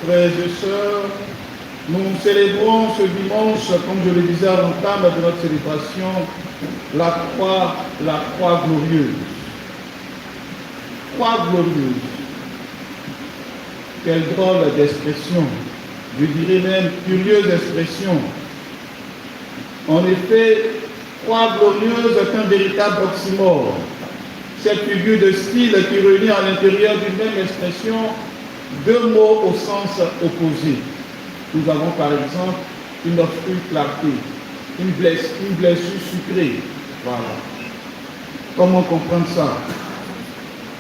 Frères et sœurs, nous célébrons ce dimanche, comme je le disais à l'entame de notre célébration, la croix glorieuse. Croix glorieuse. Quelle drôle d'expression, je dirais même curieuse expression. En effet, croix glorieuse est un véritable oxymore. Cette figure de style qui réunit à l'intérieur d'une même expression deux mots au sens opposé. Nous avons par exemple une obscure clarté, une blessure sucrée. Voilà. Comment comprendre ça?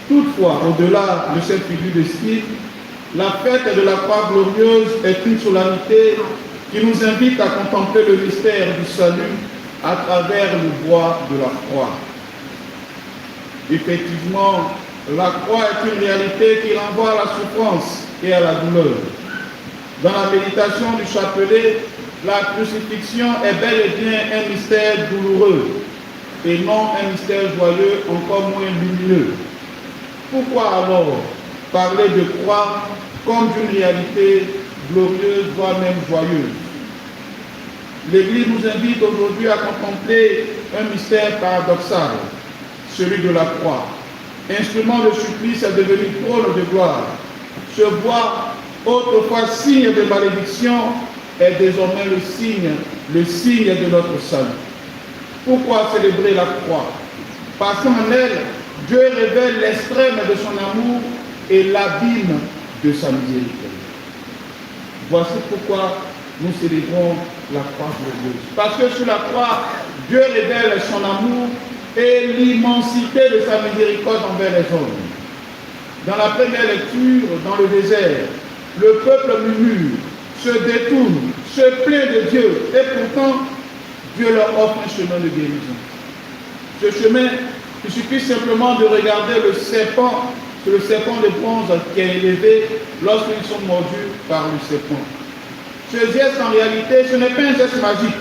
Toutefois, au-delà de cette figure de style, la fête de la croix glorieuse est une solennité qui nous invite à contempler le mystère du salut à travers le bois de la croix. Effectivement, la croix est une réalité qui renvoie à la souffrance et à la douleur. Dans la méditation du chapelet, la crucifixion est bel et bien un mystère douloureux et non un mystère joyeux, encore moins lumineux. Pourquoi alors parler de croix comme d'une réalité glorieuse, voire même joyeuse? L'Église nous invite aujourd'hui à contempler un mystère paradoxal, celui de la croix. Instrument de supplice est devenu trône de gloire. Ce bois, autrefois signe de malédiction, est désormais le signe de notre salut. Pourquoi célébrer la croix? Parce qu'en elle, Dieu révèle l'extrême de son amour et l'abîme de sa miséricorde. Voici pourquoi nous célébrons la croix glorieuse. Parce que sur la croix, Dieu révèle son amour et l'immensité de sa miséricorde envers les hommes. Dans la première lecture, dans le désert, le peuple murmure, se détourne, se plaint de Dieu, et pourtant, Dieu leur offre un chemin de guérison. Ce chemin, il suffit simplement de regarder le serpent de bronze qui est élevé lorsqu'ils sont mordus par le serpent. Ce geste, en réalité, ce n'est pas un geste magique.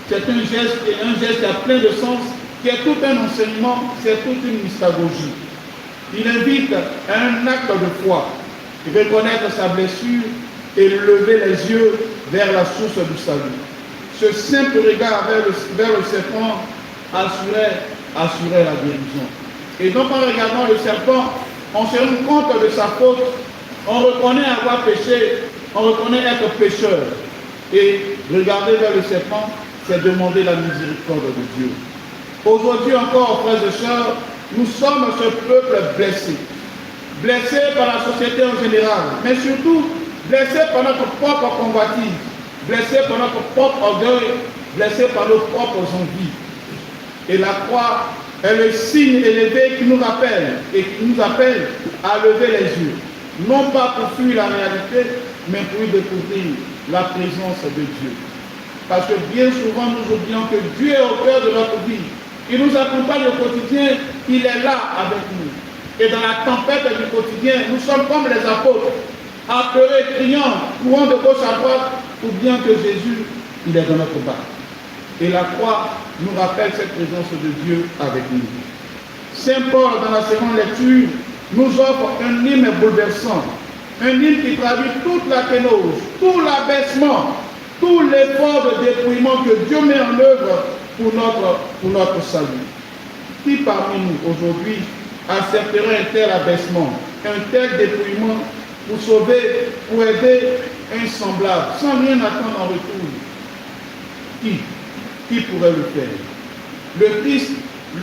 C'est un geste qui a plein de sens, qui est tout un enseignement, c'est toute une mystagogie. Il invite à un acte de foi, reconnaître sa blessure et lever les yeux vers la source du salut. Ce simple regard vers le serpent assurait la guérison. Et donc en regardant le serpent, on se rend compte de sa faute, on reconnaît avoir péché, on reconnaît être pécheur. Et regarder vers le serpent, c'est demander la miséricorde de Dieu. Aujourd'hui encore, frères et sœurs, nous sommes ce peuple blessé. Blessé par la société en général, mais surtout blessé par notre propre convoitise, blessé par notre propre orgueil, blessé par nos propres envies. Et la croix est le signe élevé qui nous rappelle à lever les yeux, non pas pour fuir la réalité, mais pour y découvrir la présence de Dieu. Parce que bien souvent nous oublions que Dieu est au cœur de notre vie. Il nous accompagne au quotidien, il est là avec nous. Et dans la tempête du quotidien, nous sommes comme les apôtres, apeurés, criant, courant de gauche à droite, pour bien que Jésus, il est dans notre bas. Et la croix nous rappelle cette présence de Dieu avec nous. Saint Paul, dans la seconde lecture, nous offre un hymne bouleversant, un hymne qui traduit toute la kénose, tout l'abaissement, tout l'effort de dépouillement que Dieu met en œuvre pour notre salut. Qui parmi nous aujourd'hui accepterait un tel abaissement, un tel dépouillement pour sauver, pour aider un semblable, sans rien attendre en retour? Qui pourrait le faire? Le Christ,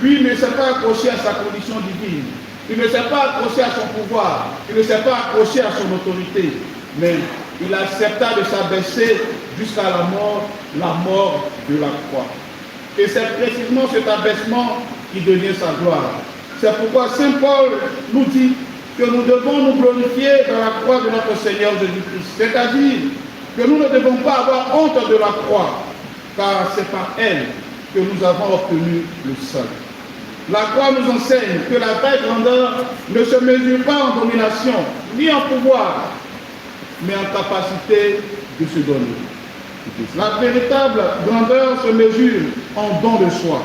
lui, ne s'est pas accroché à sa condition divine. Il ne s'est pas accroché à son pouvoir. Il ne s'est pas accroché à son autorité. Mais il accepta de s'abaisser jusqu'à la mort de la croix. Et c'est précisément cet abaissement qui devient sa gloire. C'est pourquoi Saint Paul nous dit que nous devons nous glorifier dans la croix de notre Seigneur Jésus-Christ. C'est-à-dire que nous ne devons pas avoir honte de la croix, car c'est par elle que nous avons obtenu le salut. La croix nous enseigne que la vraie grandeur ne se mesure pas en domination, ni en pouvoir, mais en capacité de se donner. La véritable grandeur se mesure en don de soi.